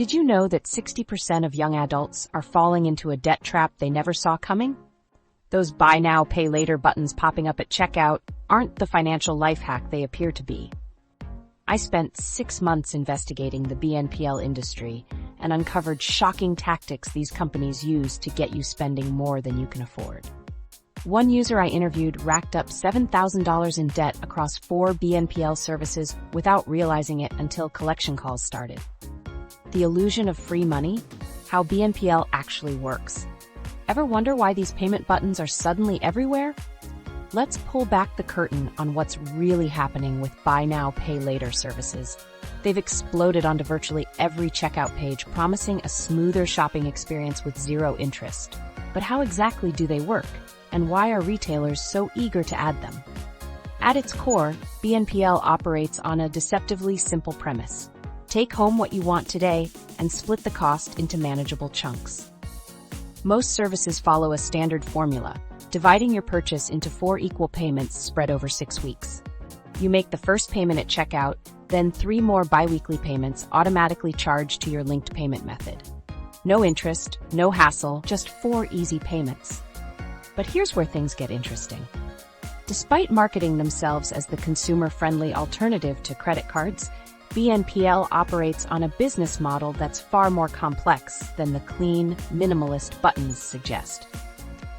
Did you know that 60% of young adults are falling into a debt trap they never saw coming? Those buy now, pay later buttons popping up at checkout aren't the financial life hack they appear to be. I spent 6 months investigating the BNPL industry and uncovered shocking tactics these companies use to get you spending more than you can afford. One user I interviewed racked up $7,000 in debt across 4 BNPL services without realizing it until collection calls started. The illusion of free money? How BNPL actually works. Ever wonder why these payment buttons are suddenly everywhere? Let's pull back the curtain on what's really happening with buy now, pay later services. They've exploded onto virtually every checkout page, promising a smoother shopping experience with zero interest. But how exactly do they work? And why are retailers so eager to add them? At its core, BNPL operates on a deceptively simple premise. Take home what you want today and split the cost into manageable chunks. Most services follow a standard formula, dividing your purchase into 4 equal payments spread over 6 weeks. You make the first payment at checkout, then 3 more bi-weekly payments automatically charged to your linked payment method. No interest, no hassle, just 4 easy payments. But here's where things get interesting. Despite marketing themselves as the consumer-friendly alternative to credit cards, BNPL operates on a business model that's far more complex than the clean, minimalist buttons suggest.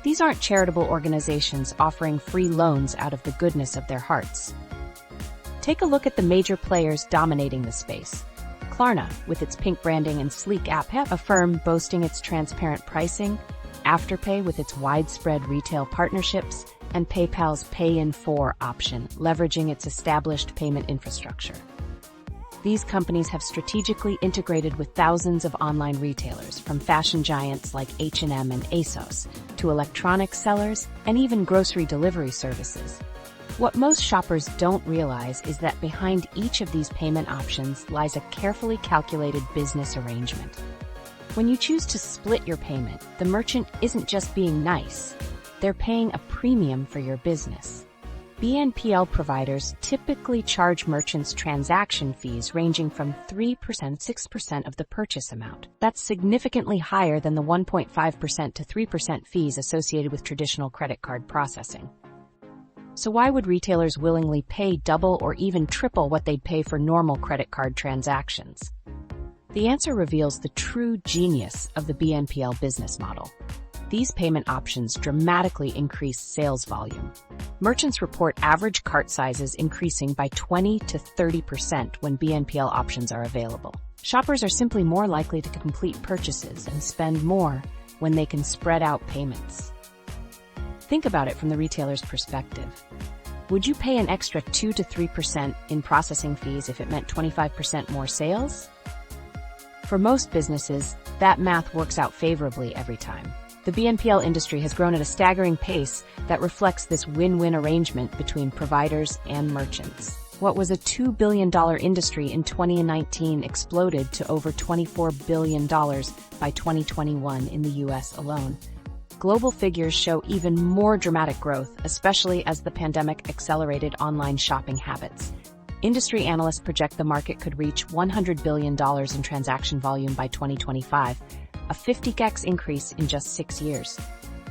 These aren't charitable organizations offering free loans out of the goodness of their hearts. Take a look at the major players dominating the space. Klarna, with its pink branding and sleek app, Affirm boasting its transparent pricing, Afterpay with its widespread retail partnerships, and PayPal's Pay in 4 option, leveraging its established payment infrastructure. These companies have strategically integrated with thousands of online retailers, from fashion giants like H&M and ASOS, to electronics sellers and even grocery delivery services. What most shoppers don't realize is that behind each of these payment options lies a carefully calculated business arrangement. When you choose to split your payment, the merchant isn't just being nice. They're paying a premium for your business. BNPL providers typically charge merchants transaction fees ranging from 3% to 6% of the purchase amount. That's significantly higher than the 1.5% to 3% fees associated with traditional credit card processing. So why would retailers willingly pay double or even triple what they'd pay for normal credit card transactions? The answer reveals the true genius of the BNPL business model. These payment options dramatically increase sales volume. Merchants report average cart sizes increasing by 20 to 30% when BNPL options are available. Shoppers are simply more likely to complete purchases and spend more when they can spread out payments. Think about it from the retailer's perspective. Would you pay an extra 2 to 3% in processing fees if it meant 25% more sales? For most businesses, that math works out favorably every time. The BNPL industry has grown at a staggering pace that reflects this win-win arrangement between providers and merchants. What was a $2 billion industry in 2019 exploded to over $24 billion by 2021 in the US alone. Global figures show even more dramatic growth, especially as the pandemic accelerated online shopping habits. Industry analysts project the market could reach $100 billion in transaction volume by 2025, a 50x increase in just 6 years.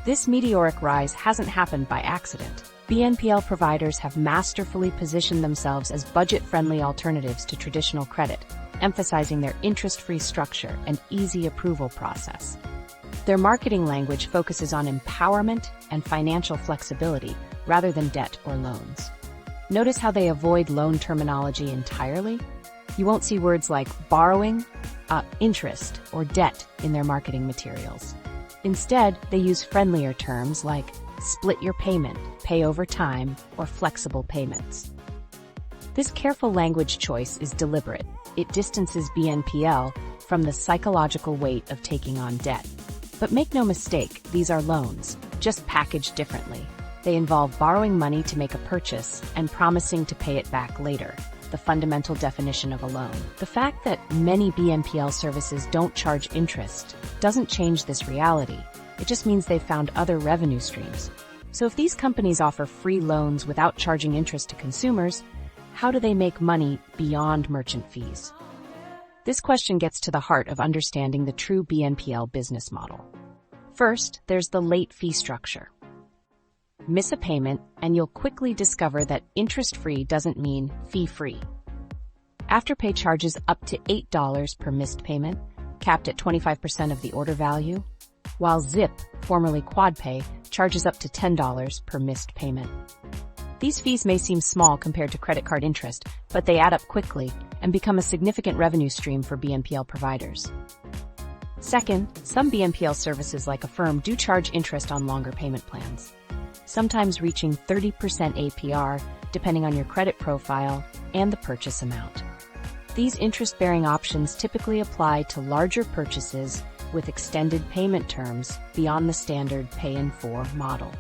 This meteoric rise hasn't happened by accident. BNPL providers have masterfully positioned themselves as budget-friendly alternatives to traditional credit, emphasizing their interest-free structure and easy approval process. Their marketing language focuses on empowerment and financial flexibility rather than debt or loans. Notice how they avoid loan terminology entirely? You won't see words like borrowing, interest, or debt in their marketing materials. Instead, they use friendlier terms like split your payment, pay over time, or flexible payments. This careful language choice is deliberate. It distances BNPL from the psychological weight of taking on debt. But make no mistake, these are loans, just packaged differently. They involve borrowing money to make a purchase and promising to pay it back later, the fundamental definition of a loan. The fact that many BNPL services don't charge interest doesn't change this reality. It just means they've found other revenue streams. So if these companies offer free loans without charging interest to consumers, how do they make money beyond merchant fees? This question gets to the heart of understanding the true BNPL business model. First, there's the late fee structure. Miss a payment, and you'll quickly discover that interest-free doesn't mean fee-free. Afterpay charges up to $8 per missed payment, capped at 25% of the order value, while Zip, formerly QuadPay, charges up to $10 per missed payment. These fees may seem small compared to credit card interest, but they add up quickly and become a significant revenue stream for BNPL providers. Second, some BNPL services like Affirm do charge interest on longer payment plans, sometimes reaching 30% APR depending on your credit profile and the purchase amount. These interest-bearing options typically apply to larger purchases with extended payment terms beyond the standard pay-in-4 model.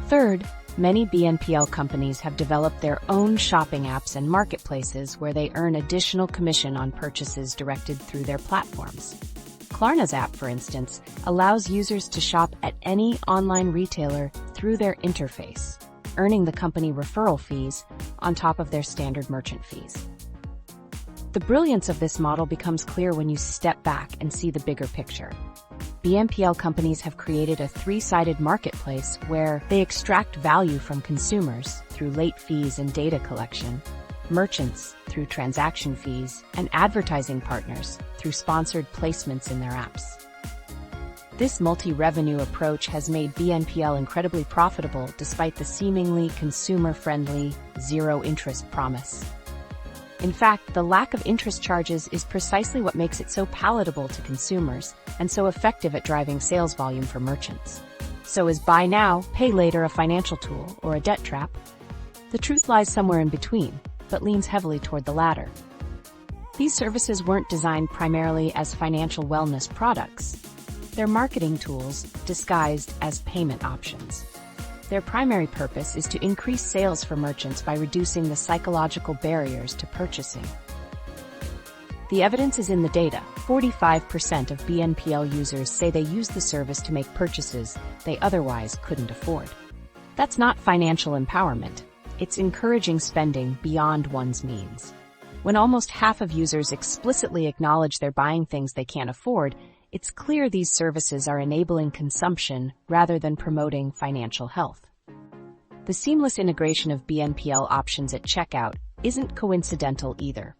Third, many BNPL companies have developed their own shopping apps and marketplaces where they earn additional commission on purchases directed through their platforms. Klarna's app, for instance, allows users to shop at any online retailer through their interface, earning the company referral fees on top of their standard merchant fees. The brilliance of this model becomes clear when you step back and see the bigger picture. BNPL companies have created a three-sided marketplace where they extract value from consumers through late fees and data collection, merchants through transaction fees, and advertising partners through sponsored placements in their apps. This multi-revenue approach has made BNPL incredibly profitable despite the seemingly consumer-friendly, zero-interest promise. In fact, the lack of interest charges is precisely what makes it so palatable to consumers and so effective at driving sales volume for merchants. So is buy now, pay later a financial tool or a debt trap? The truth lies somewhere in between, but leans heavily toward the latter. These services weren't designed primarily as financial wellness products. They're marketing tools disguised as payment options. Their primary purpose is to increase sales for merchants by reducing the psychological barriers to purchasing. The evidence is in the data. 45% of BNPL users say they use the service to make purchases they otherwise couldn't afford. That's not financial empowerment. It's encouraging spending beyond one's means. When almost half of users explicitly acknowledge they're buying things they can't afford, it's clear these services are enabling consumption rather than promoting financial health. The seamless integration of BNPL options at checkout isn't coincidental either.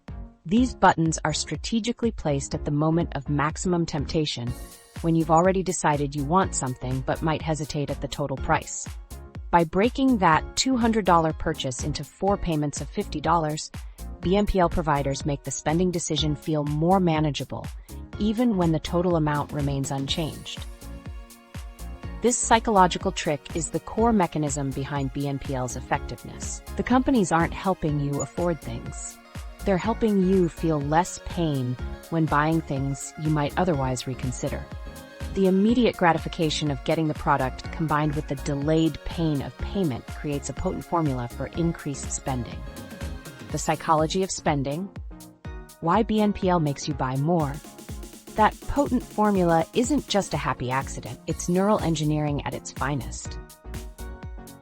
These buttons are strategically placed at the moment of maximum temptation, when you've already decided you want something but might hesitate at the total price. By breaking that $200 purchase into 4 payments of $50, BNPL providers make the spending decision feel more manageable, even when the total amount remains unchanged. This psychological trick is the core mechanism behind BNPL's effectiveness. The companies aren't helping you afford things. They're helping you feel less pain when buying things you might otherwise reconsider. The immediate gratification of getting the product combined with the delayed pain of payment creates a potent formula for increased spending. The psychology of spending. Why BNPL makes you buy more. That potent formula isn't just a happy accident, it's neural engineering at its finest.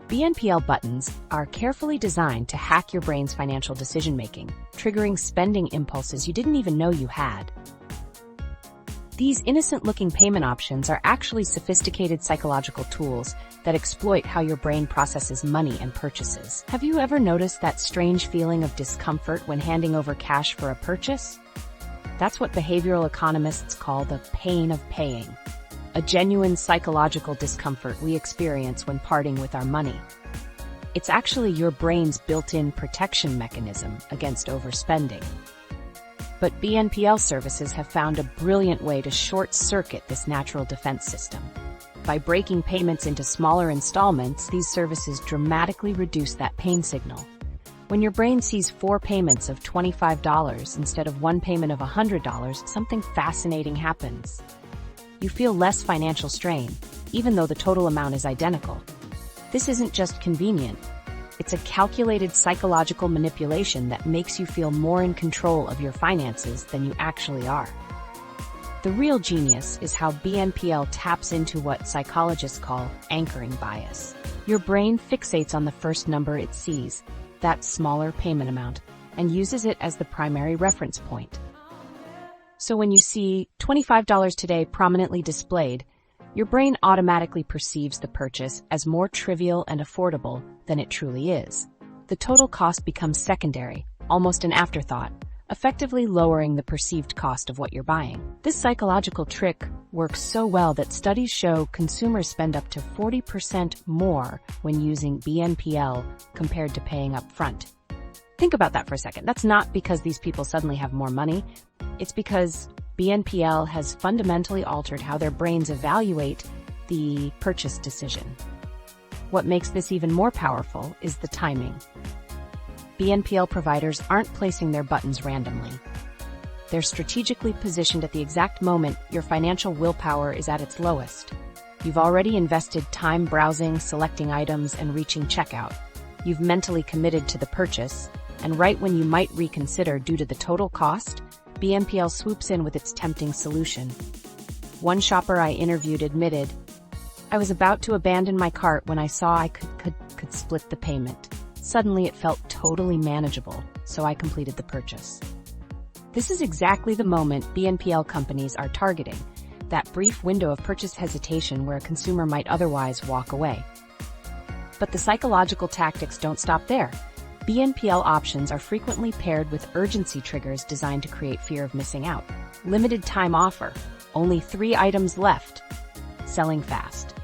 BNPL buttons are carefully designed to hack your brain's financial decision-making, triggering spending impulses you didn't even know you had. These innocent-looking payment options are actually sophisticated psychological tools that exploit how your brain processes money and purchases. Have you ever noticed that strange feeling of discomfort when handing over cash for a purchase? That's what behavioral economists call the pain of paying, a genuine psychological discomfort we experience when parting with our money. It's actually your brain's built-in protection mechanism against overspending. But BNPL services have found a brilliant way to short-circuit this natural defense system. By breaking payments into smaller installments, these services dramatically reduce that pain signal. When your brain sees 4 payments of $25 instead of 1 payment of $100, something fascinating happens. You feel less financial strain, even though the total amount is identical. This isn't just convenient. It's a calculated psychological manipulation that makes you feel more in control of your finances than you actually are. The real genius is how BNPL taps into what psychologists call anchoring bias. Your brain fixates on the first number it sees, that smaller payment amount, and uses it as the primary reference point. So when you see $25 today prominently displayed, your brain automatically perceives the purchase as more trivial and affordable than it truly is. The total cost becomes secondary, almost an afterthought, effectively lowering the perceived cost of what you're buying. This psychological trick works so well that studies show consumers spend up to 40% more when using BNPL compared to paying up front. Think about that for a second. That's not because these people suddenly have more money. It's because BNPL has fundamentally altered how their brains evaluate the purchase decision. What makes this even more powerful is the timing. BNPL providers aren't placing their buttons randomly. They're strategically positioned at the exact moment your financial willpower is at its lowest. You've already invested time browsing, selecting items, and reaching checkout. You've mentally committed to the purchase, and right when you might reconsider due to the total cost, BNPL swoops in with its tempting solution. One shopper I interviewed admitted, "I was about to abandon my cart when I saw I could split the payment. Suddenly it felt totally manageable, so I completed the purchase." This is exactly the moment BNPL companies are targeting, that brief window of purchase hesitation where a consumer might otherwise walk away. But the psychological tactics don't stop there. BNPL options are frequently paired with urgency triggers designed to create fear of missing out. Limited time offer, only 3 items left, selling fast.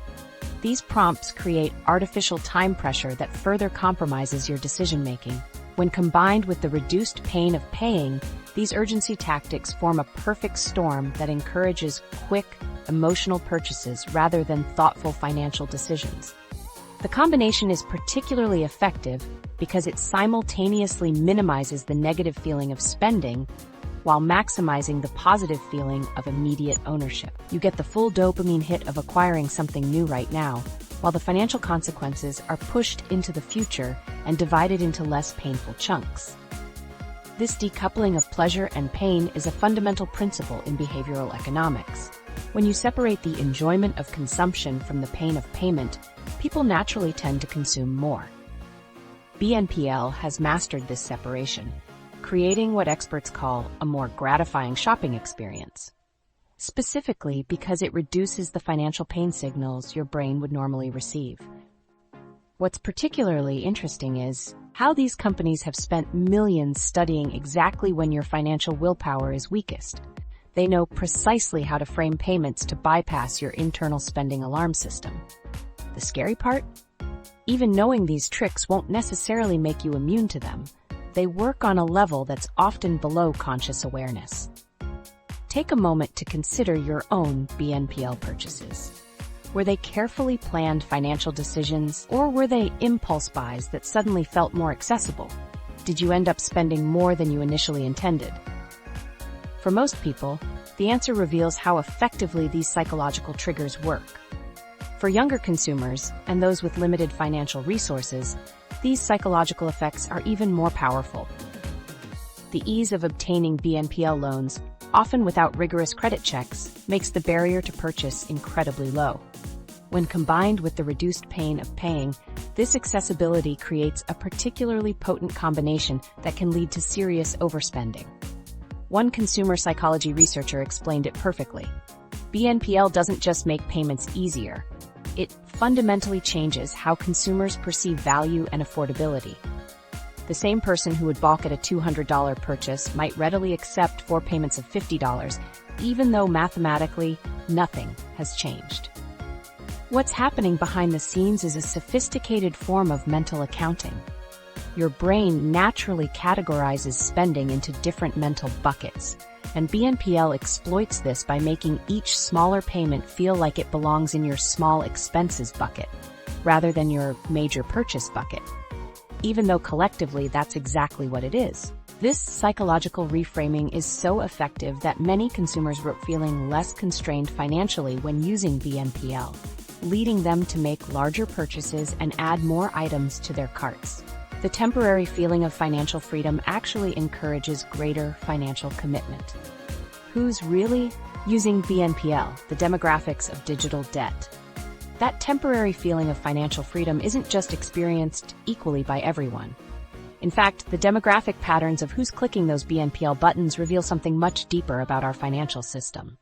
These prompts create artificial time pressure that further compromises your decision-making. When combined with the reduced pain of paying, these urgency tactics form a perfect storm that encourages quick, emotional purchases rather than thoughtful financial decisions. The combination is particularly effective because it simultaneously minimizes the negative feeling of spending while maximizing the positive feeling of immediate ownership. You get the full dopamine hit of acquiring something new right now, while the financial consequences are pushed into the future and divided into less painful chunks. This decoupling of pleasure and pain is a fundamental principle in behavioral economics. When you separate the enjoyment of consumption from the pain of payment, people naturally tend to consume more. BNPL has mastered this separation, creating what experts call a more gratifying shopping experience, specifically because it reduces the financial pain signals your brain would normally receive. What's particularly interesting is how these companies have spent millions studying exactly when your financial willpower is weakest. They know precisely how to frame payments to bypass your internal spending alarm system. The scary part? Even knowing these tricks won't necessarily make you immune to them. They work on a level that's often below conscious awareness. Take a moment to consider your own BNPL purchases. Were they carefully planned financial decisions, or were they impulse buys that suddenly felt more accessible? Did you end up spending more than you initially intended? For most people, the answer reveals how effectively these psychological triggers work. For younger consumers and those with limited financial resources, these psychological effects are even more powerful. The ease of obtaining BNPL loans, often without rigorous credit checks, makes the barrier to purchase incredibly low. When combined with the reduced pain of paying, this accessibility creates a particularly potent combination that can lead to serious overspending. One consumer psychology researcher explained it perfectly. BNPL doesn't just make payments easier. It fundamentally changes how consumers perceive value and affordability. The same person who would balk at a $200 purchase might readily accept 4 payments of $50, even though mathematically nothing has changed. What's happening behind the scenes is a sophisticated form of mental accounting. Your brain naturally categorizes spending into different mental buckets, and BNPL exploits this by making each smaller payment feel like it belongs in your small expenses bucket, rather than your major purchase bucket, even though collectively that's exactly what it is. This psychological reframing is so effective that many consumers report feeling less constrained financially when using BNPL, leading them to make larger purchases and add more items to their carts. The temporary feeling of financial freedom actually encourages greater financial commitment. Who's really using BNPL? The demographics of digital debt. That temporary feeling of financial freedom isn't just experienced equally by everyone. In fact, the demographic patterns of who's clicking those BNPL buttons reveal something much deeper about our financial system.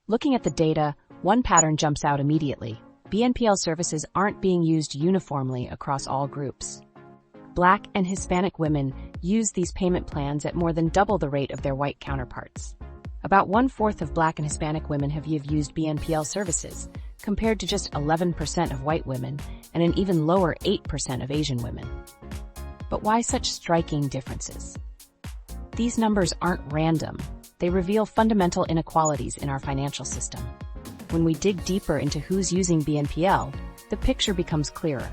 Looking at the data, one pattern jumps out immediately. BNPL services aren't being used uniformly across all groups. Black and Hispanic women use these payment plans at more than double the rate of their white counterparts. About 1/4 of Black and Hispanic women have used BNPL services, compared to just 11% of white women and an even lower 8% of Asian women. But why such striking differences? These numbers aren't random. They reveal fundamental inequalities in our financial system. When we dig deeper into who's using BNPL, the picture becomes clearer.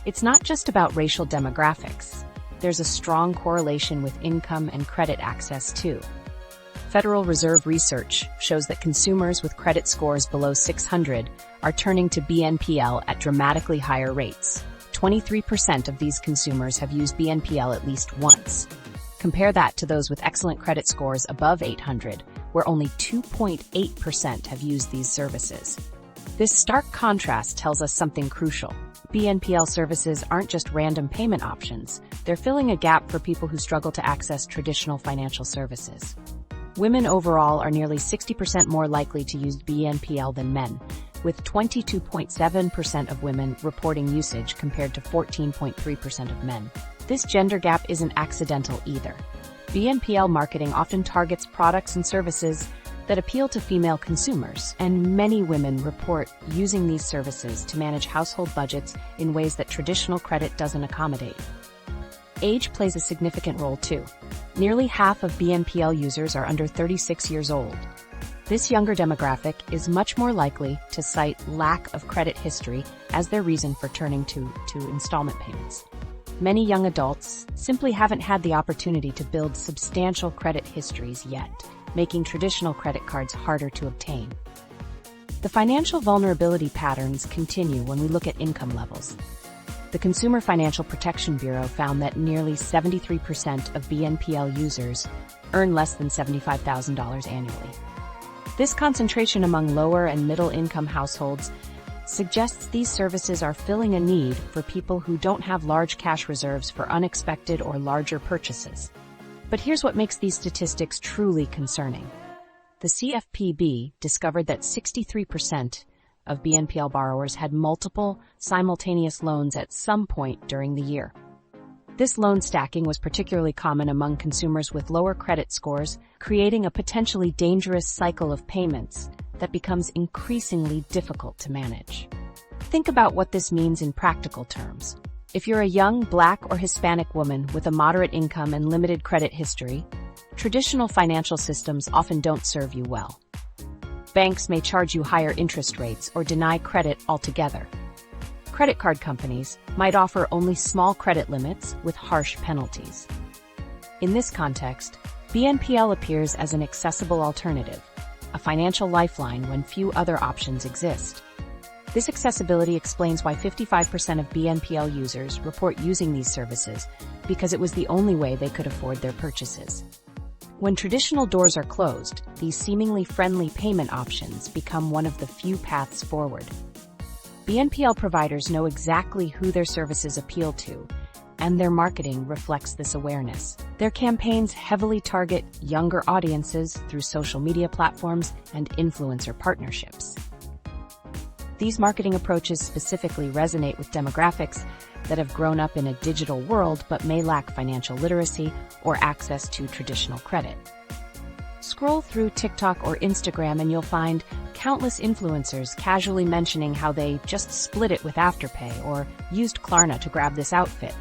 It's not just about racial demographics. There's a strong correlation with income and credit access too. Federal Reserve research shows that consumers with credit scores below 600 are turning to BNPL at dramatically higher rates. 23% of these consumers have used BNPL at least once. Compare that to those with excellent credit scores above 800, where only 2.8% have used these services. This stark contrast tells us something crucial. BNPL services aren't just random payment options. They're filling a gap for people who struggle to access traditional financial services. Women overall are nearly 60% more likely to use BNPL than men, with 22.7% of women reporting usage compared to 14.3% of men. This gender gap isn't accidental either. BNPL marketing often targets products and services that appeal to female consumers, and many women report using these services to manage household budgets in ways that traditional credit doesn't accommodate. Age plays a significant role too. Nearly half of BNPL users are under 36 years old. This younger demographic is much more likely to cite lack of credit history as their reason for turning to installment payments. Many young adults simply haven't had the opportunity to build substantial credit histories yet, making traditional credit cards harder to obtain. The financial vulnerability patterns continue when we look at income levels. The Consumer Financial Protection Bureau found that nearly 73% of BNPL users earn less than $75,000 annually. This concentration among lower and middle-income households suggests these services are filling a need for people who don't have large cash reserves for unexpected or larger purchases. But here's what makes these statistics truly concerning. The CFPB discovered that 63% of BNPL borrowers had multiple, simultaneous loans at some point during the year. This loan stacking was particularly common among consumers with lower credit scores, creating a potentially dangerous cycle of payments that becomes increasingly difficult to manage. Think about what this means in practical terms. If you're a young Black or Hispanic woman with a moderate income and limited credit history, traditional financial systems often don't serve you well. Banks may charge you higher interest rates or deny credit altogether. Credit card companies might offer only small credit limits with harsh penalties. In this context, BNPL appears as an accessible alternative, a financial lifeline when few other options exist. This accessibility explains why 55% of BNPL users report using these services because it was the only way they could afford their purchases. When traditional doors are closed, these seemingly friendly payment options become one of the few paths forward. BNPL providers know exactly who their services appeal to, and their marketing reflects this awareness. Their campaigns heavily target younger audiences through social media platforms and influencer partnerships. These marketing approaches specifically resonate with demographics that have grown up in a digital world but may lack financial literacy or access to traditional credit. Scroll through TikTok or Instagram and you'll find countless influencers casually mentioning how they just split it with Afterpay or used Klarna to grab this outfit.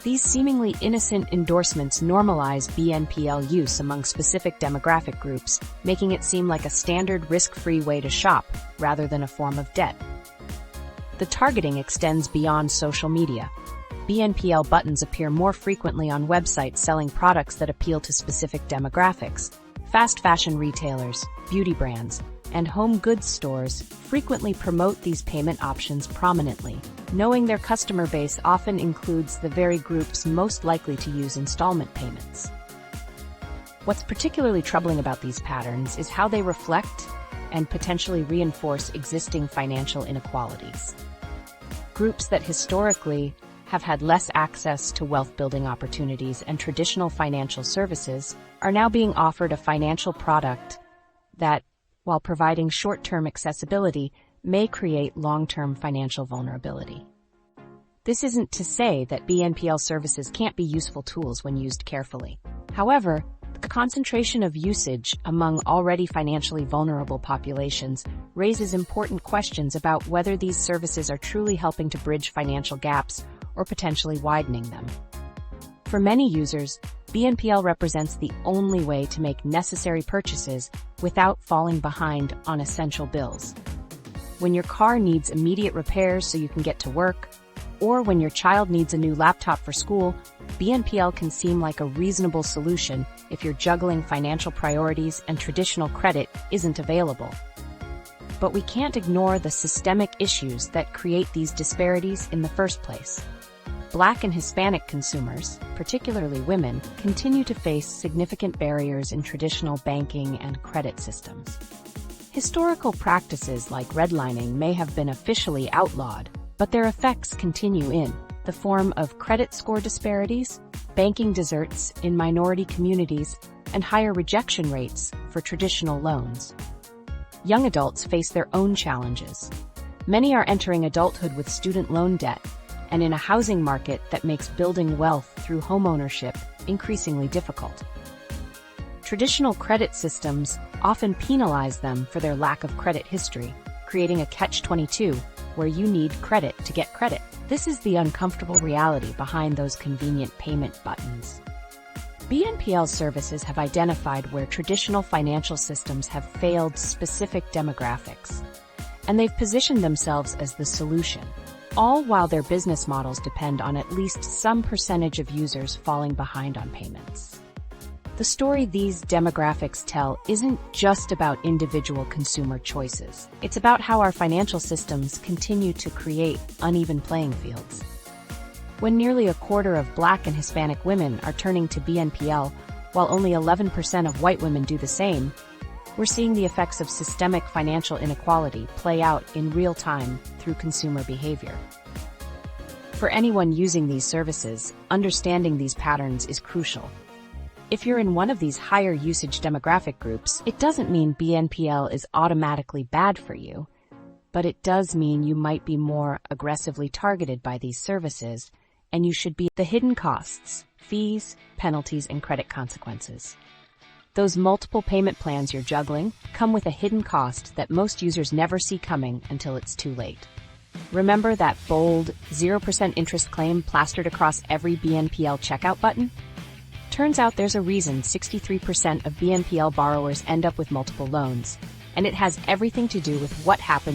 These seemingly innocent endorsements normalize BNPL use among specific demographic groups, making it seem like a standard risk-free way to shop rather than a form of debt. The targeting extends beyond social media. BNPL buttons appear more frequently on websites selling products that appeal to specific demographics. Fast fashion retailers, beauty brands, and home goods stores frequently promote these payment options prominently, knowing their customer base often includes the very groups most likely to use installment payments. What's particularly troubling about these patterns is how they reflect and potentially reinforce existing financial inequalities. Groups that historically have had less access to wealth-building opportunities and traditional financial services are now being offered a financial product that, while providing short-term accessibility, may create long-term financial vulnerability. This isn't to say that BNPL services can't be useful tools when used carefully. However, the concentration of usage among already financially vulnerable populations raises important questions about whether these services are truly helping to bridge financial gaps or potentially widening them. For many users, BNPL represents the only way to make necessary purchases without falling behind on essential bills. When your car needs immediate repairs so you can get to work, or when your child needs a new laptop for school, BNPL can seem like a reasonable solution if you're juggling financial priorities and traditional credit isn't available. But we can't ignore the systemic issues that create these disparities in the first place. Black and Hispanic consumers, particularly women, continue to face significant barriers in traditional banking and credit systems. Historical practices like redlining may have been officially outlawed, but their effects continue in the form of credit score disparities, banking deserts in minority communities, and higher rejection rates for traditional loans. Young adults face their own challenges. Many are entering adulthood with student loan debt, and in a housing market that makes building wealth through homeownership increasingly difficult. Traditional credit systems often penalize them for their lack of credit history, creating a catch-22 where you need credit to get credit. This is the uncomfortable reality behind those convenient payment buttons. BNPL services have identified where traditional financial systems have failed specific demographics, and they've positioned themselves as the solution, all while their business models depend on at least some percentage of users falling behind on payments. The story these demographics tell isn't just about individual consumer choices. It's about how our financial systems continue to create uneven playing fields. When nearly a quarter of Black and Hispanic women are turning to BNPL, while only 11% of white women do the same, we're seeing the effects of systemic financial inequality play out in real time through consumer behavior. For anyone using these services, understanding these patterns is crucial. If you're in one of these higher usage demographic groups, it doesn't mean BNPL is automatically bad for you, but it does mean you might be more aggressively targeted by these services, and you should be the hidden costs, fees, penalties, and credit consequences. Those multiple payment plans you're juggling come with a hidden cost that most users never see coming until it's too late. Remember that bold 0% interest claim plastered across every BNPL checkout button? Turns out there's a reason 63% of BNPL borrowers end up with multiple loans, and it has everything to do with what happens